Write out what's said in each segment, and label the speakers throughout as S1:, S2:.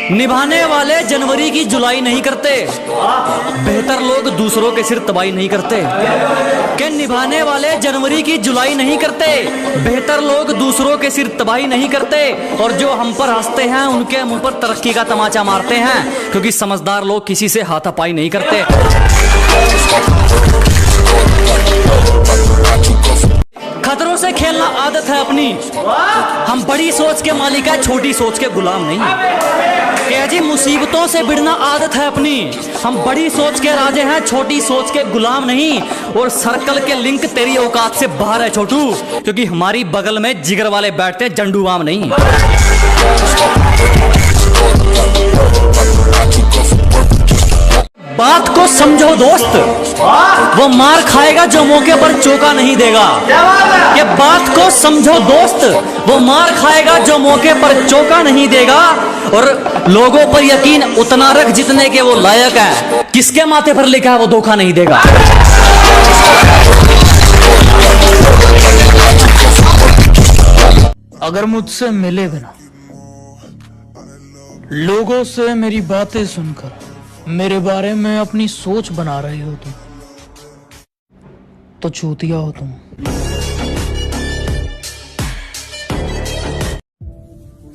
S1: निभाने वाले जनवरी की जुलाई नहीं करते, बेहतर लोग दूसरों के सिर तबाही नहीं करते। कि निभाने वाले जनवरी की जुलाई नहीं करते, बेहतर लोग दूसरों के सिर तबाही नहीं करते। और जो हम पर हंसते हैं उनके मुंह पर तरक्की का तमाचा मारते हैं, क्योंकि समझदार लोग किसी से हाथापाई नहीं करते। खतरों से खेलना आदत है अपनी, हम बड़ी सोच के मालिक है, छोटी सोच के गुलाम नहीं। क्या जी मुसीबतों से भिड़ना आदत है अपनी, हम बड़ी सोच के राजे हैं, छोटी सोच के गुलाम नहीं। और सर्कल के लिंक तेरी औकात से बाहर है छोटू, क्योंकि हमारी बगल में जिगर वाले बैठते हैं, जंडूबाम नहीं। बात को समझो दोस्त, वो मार खाएगा जो मौके पर चौका नहीं देगा। ये बात को समझो दोस्त, वो मार खाएगा जो मौके पर चौका नहीं देगा। और लोगों पर यकीन उतना रख जितने के वो लायक है, किसके माथे पर लिखा है वो धोखा नहीं देगा।
S2: अगर मुझसे मिले बिना लोगों से मेरी बातें सुनकर मेरे बारे में अपनी सोच बना रहे हो तुम, तो चूतिया हो तुम।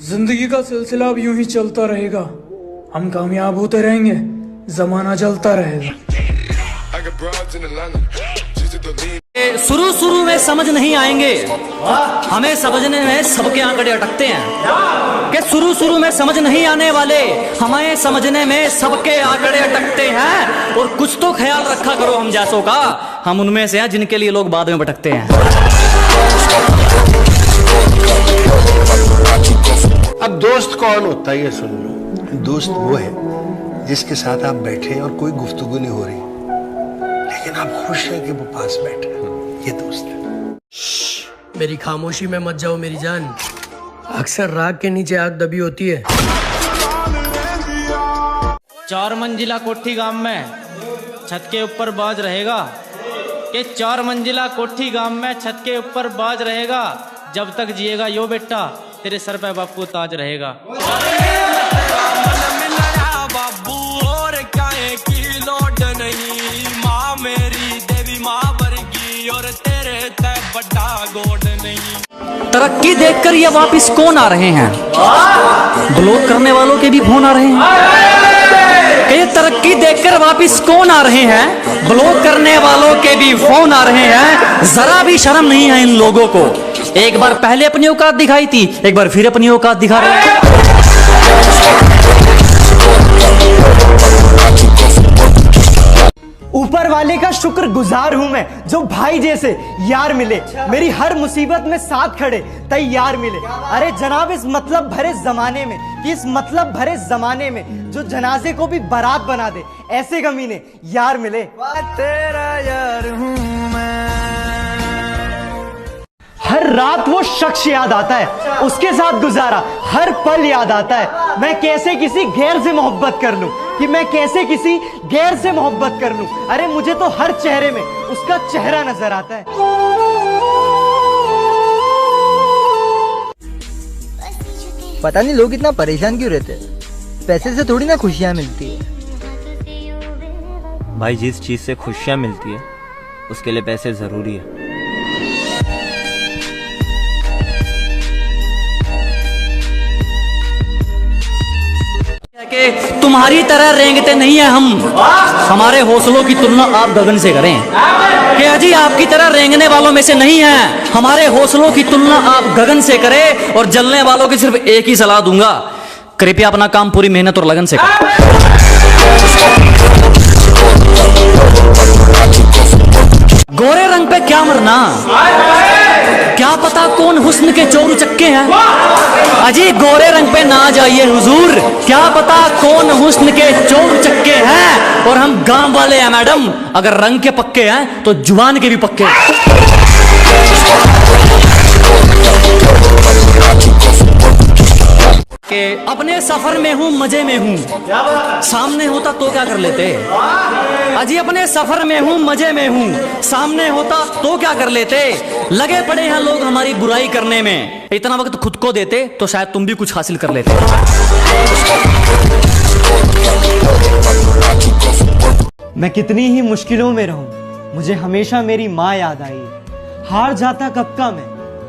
S2: जिंदगी का सिलसिला अब यूं ही चलता रहेगा, हम कामयाब होते रहेंगे, जमाना जलता रहेगा।
S1: शुरू में समझ नहीं आएंगे, हमें समझने में सबके आंकड़े अटकते हैं। कि शुरू में समझ नहीं आने वाले, हमें समझने में सबके आंकड़े अटकते हैं। और कुछ तो ख्याल रखा करो हम जैसों का, हम उनमें से हैं जिनके लिए लोग बाद में भटकते हैं।
S3: अब दोस्त कौन होता है ये सुन लो। दोस्त वो है जिसके साथ आप बैठे और कोई गुफ्तगू नहीं हो रही, लेकिन आप खुश हैं कि वो पास बैठे, ये दोस्त है।
S4: मेरी खामोशी में मत जाओ मेरी जान, अक्सर राग के नीचे आग दबी होती है।
S5: 4 मंजिला कोठी गांव में छत के ऊपर बाज रहेगा, कि 4 मंजिला कोठी गांव में छत के ऊपर बाज रहेगा। जब तक जिएगा यो बेटा, तेरे सर पे बापू ताज रहेगा। बाबू और काहे की लोड नहीं, माँ मेरी देवी माँ वर्गी, और तेरे ते बड़ा गोड नहीं।
S1: तरक्की देखकर ये वापिस कौन आ रहे हैं, ब्लॉक करने वालों के भी फोन आ रहे हैं। ये तरक्की देखकर वापिस कौन आ रहे हैं, ब्लॉक करने वालों के भी फोन आ रहे हैं। जरा भी शर्म नहीं है इन लोगों को, एक बार पहले अपनी औकात दिखाई थी, एक बार फिर अपनी औकात दिखा रहे हैं।
S6: ऊपर वाले का शुक्र गुजार हूं मैं, जो भाई जैसे यार मिले, मेरी हर मुसीबत में साथ खड़े तैयार मिले। अरे जनाब इस मतलब भरे जमाने में, इस मतलब भरे जमाने में जो जनाजे को भी बारात बना दे, ऐसे कमीने यार मिले। तेरा यार हूं मैं। हर रात वो शख्स याद आता है, उसके साथ गुजारा हर पल याद आता है। मैं कैसे किसी गैर से मोहब्बत कर लूं, कि मैं कैसे किसी गैर से मोहब्बत कर लूं। अरे मुझे तो हर चेहरे में उसका चेहरा नजर आता है।
S7: पता नहीं लोग इतना परेशान क्यों रहते हैं, पैसे से थोड़ी ना खुशियां मिलती है।
S8: भाई जिस चीज से खुशियां मिलती है उसके लिए पैसे जरूरी है।
S1: कि तुम्हारी तरह रेंगते नहीं है हम, हमारे हौसलों की तुलना आप गगन से करें। कि अजी आपकी तरह रेंगने वालों में से नहीं है, हमारे हौसलों की तुलना आप गगन से करें। और जलने वालों की सिर्फ एक ही सलाह दूंगा, कृपया अपना काम पूरी मेहनत और लगन से करें। गोरे रंग पे क्या मरना, क्या पता कौन हुस्न के चोर चक्के हैं। अजी गोरे रंग पे ना जाइए हुजूर, क्या पता कौन हुस्न के चोर चक्के हैं। और हम गांव वाले हैं मैडम, अगर रंग के पक्के हैं तो जुबान के भी पक्के हैं। अपने सफर में हूँ मजे में हूँ, सामने होता तो क्या कर लेते। अजी अपने सफर में हूँ मजे में हूँ, सामने होता तो क्या कर लेते। लगे पड़े हैं लोग हमारी बुराई करने में, इतना वक्त खुद को देते तो शायद तुम भी कुछ हासिल कर लेते।
S6: मैं कितनी ही मुश्किलों में रहूं, मुझे हमेशा मेरी माँ याद आई है। हार जाता कब का मैं,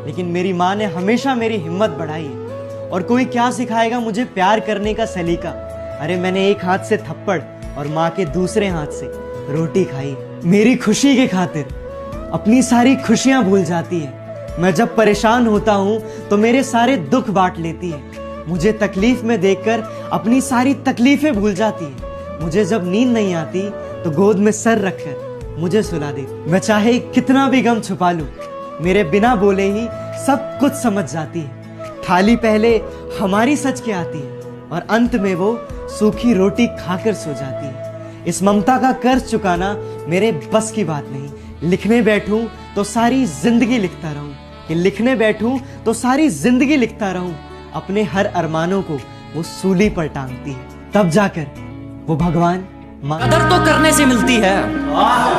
S6: लेकिन मेरी माँ ने हमेशा मेरी हिम्मत बढ़ाई है। और कोई क्या सिखाएगा मुझे प्यार करने का सलीका। अरे मैंने एक हाथ से थप्पड़ और माँ के दूसरे हाथ से रोटी खाई। मेरी खुशी की खातिर अपनी सारी खुशियां भूल जाती है। मैं जब परेशान होता हूँ तो मेरे सारे दुख बांट लेती है। मुझे तकलीफ में देखकर अपनी सारी तकलीफें भूल जाती है। मुझे जब नींद नहीं आती तो गोद में सर रखकर मुझे सुला देती। मैं चाहे कितना भी गम छुपा लूं, मेरे बिना बोले ही सब कुछ समझ जाती है। थाली पहले हमारी सज के आती है और अंत में वो सूखी रोटी खाकर सो जाती है। इस ममता का कर्ज चुकाना मेरे बस की बात नहीं। लिखने बैठूं तो सारी जिंदगी लिखता रहूं, कि लिखने बैठूं तो सारी जिंदगी लिखता रहूं। अपने हर अरमानों को वो सूली पर टांगती है, तब जाकर वो भगवान
S1: कदर तो करने से मिलती है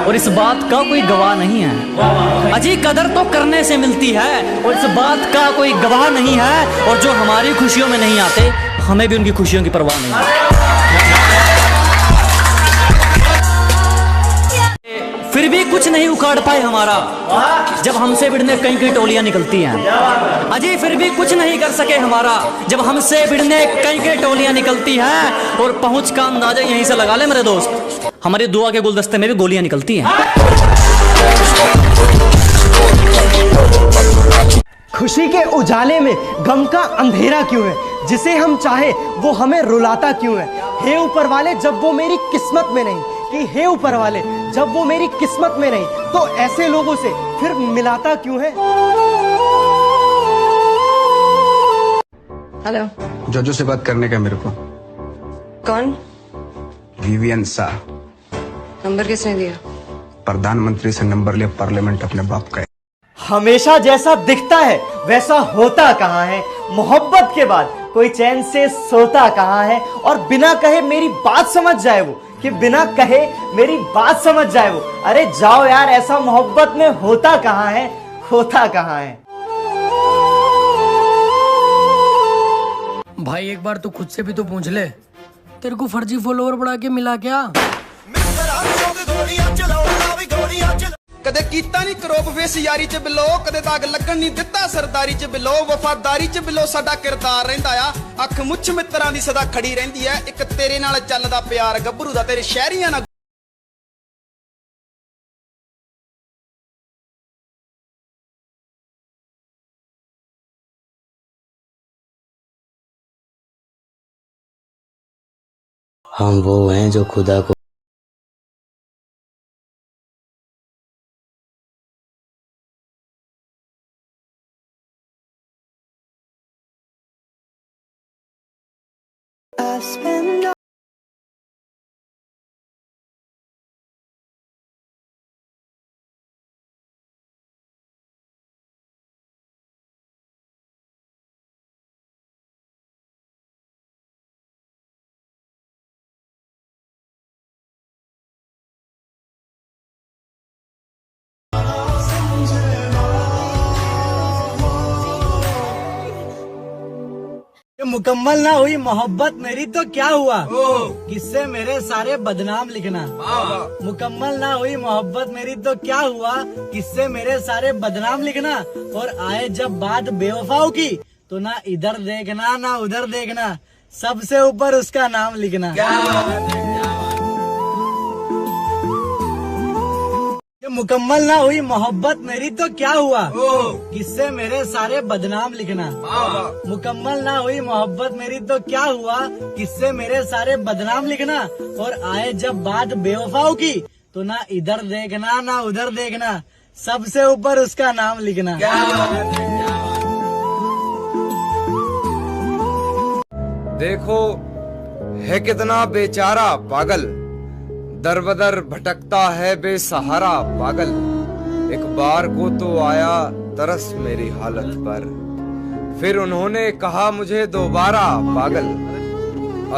S1: और इस बात का कोई गवाह नहीं है। अजी कदर तो करने से मिलती है और इस बात का कोई गवाह नहीं है। और जो हमारी खुशियों में नहीं आते, हमें भी उनकी खुशियों की परवाह नहीं है। फिर भी कुछ नहीं उखाड़ पाए हमारा, जब हमसे भिड़ने कई कई टोलियां निकलती हैं। अजी फिर भी कुछ नहीं कर सके हमारा, जब हमसे भिड़ने कई कई टोलियां निकलती हैं। और पहुंच का अंदाजा यहीं से लगा ले मेरे दोस्त, हमारी दुआ के गुलदस्ते में भी गोलियां निकलती हैं।
S6: खुशी के उजाले में गम का अंधेरा क्यों है? जिसे हम चाहे वो हमें रुलाता क्यों है? हे ऊपर वाले, जब वो मेरी किस्मत में नहीं, कि हे ऊपर वाले जब वो मेरी किस्मत में नहीं, तो ऐसे लोगों से फिर मिलाता क्यों है?
S9: हेलो,
S10: जोजो से बात करने का मेरे को।
S9: कौन?
S10: विवियन सा।
S9: नंबर किसने दिया?
S10: प्रधानमंत्री से नंबर लिया, पार्लियामेंट अपने बाप का है।
S6: हमेशा जैसा दिखता है वैसा होता कहाँ है? मोहब्बत के बाद कोई चैन से सोता कहाँ है? और बिना कहे मेरी बात समझ जाए वो, कि बिना कहे मेरी बात समझ जाए वो। अरे जाओ यार, ऐसा मोहब्बत में होता कहाँ है? होता कहाँ है?
S4: भाई एक बार तो खुद से भी तो पूछ ले, तेरे को फर्जी फॉलोवर बढ़ा के मिला क्या?
S11: कदे कीता नहीं करोप फेस यारी च बिलो, कदे दाग लगन नहीं दिता सरदारी च बिलो। वफादारी च बिलो साडा किरदार रहिंदा आ, अख मुछ मित्रां दी सदा खड़ी रहिंदी है। एक तेरे नाल चलदा प्यार गब्बरू दा तेरे शहरियां नाल।
S12: हम वो हैं जो खुदा को
S6: मुकम्मल ना हुई मोहब्बत मेरी तो क्या हुआ, किससे मेरे सारे बदनाम लिखना। मुकम्मल ना हुई मोहब्बत मेरी तो क्या हुआ, किससे मेरे सारे बदनाम लिखना। और आए जब बात बेवफाओं की, तो ना इधर देखना ना उधर देखना, सबसे ऊपर उसका नाम लिखना। मुकम्मल ना हुई मोहब्बत मेरी तो क्या हुआ, किससे मेरे सारे बदनाम लिखना। मुकम्मल ना हुई मोहब्बत मेरी तो क्या हुआ, किससे मेरे सारे बदनाम लिखना। और आए जब बात बेवफाओं की, तो ना इधर देखना ना उधर देखना, सबसे ऊपर उसका नाम लिखना।
S13: देखो है कितना बेचारा पागल, दर बदर भटकता है बेसहारा पागल। एक बार को तो आया तरस मेरी हालत पर, फिर उन्होंने कहा मुझे दोबारा पागल।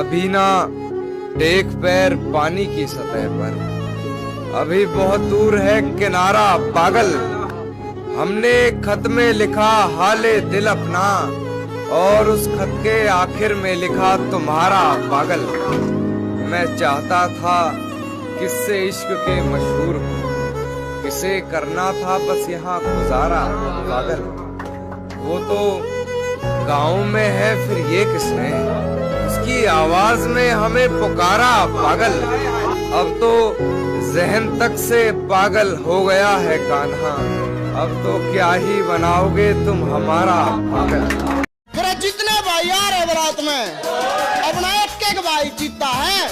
S13: अभी ना टेक पैर पानी की सतह पर, अभी बहुत दूर है किनारा पागल। हमने खत में लिखा हाले दिल अपना, और उस खत के आखिर में लिखा तुम्हारा पागल। मैं चाहता था किससे इश्क के मशहूर हूँ, किसे करना था बस यहाँ गुजारा पागल। वो तो गाँव में है फिर ये किसने, उसकी आवाज में हमें पुकारा पागल। अब तो जहन तक से पागल हो गया है कान्हा, अब तो क्या ही बनाओगे तुम हमारा पागल।
S11: मेरा जितने भाई आ रहे बारात में अपना एक भाई जीता है।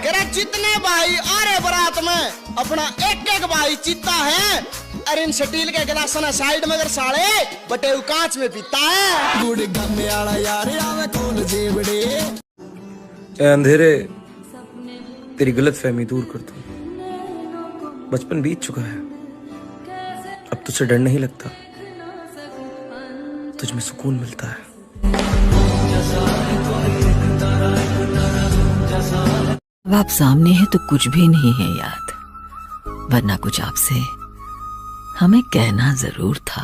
S11: मेरा जितने भाई आ रहे बारात में अपना एक भाई जीता है। अरे इन स्टील के गिलास ना साइड में अगर साड़े बटे कांच में पीता है।
S13: अंधेरे तेरी गलत फहमी दूर कर दूं, बचपन बीत चुका है, अब तुझसे डर नहीं लगता, तुझ में सुकून मिलता है।
S14: अब आप सामने हैं तो कुछ भी नहीं है याद, वरना कुछ आपसे हमें कहना जरूर था।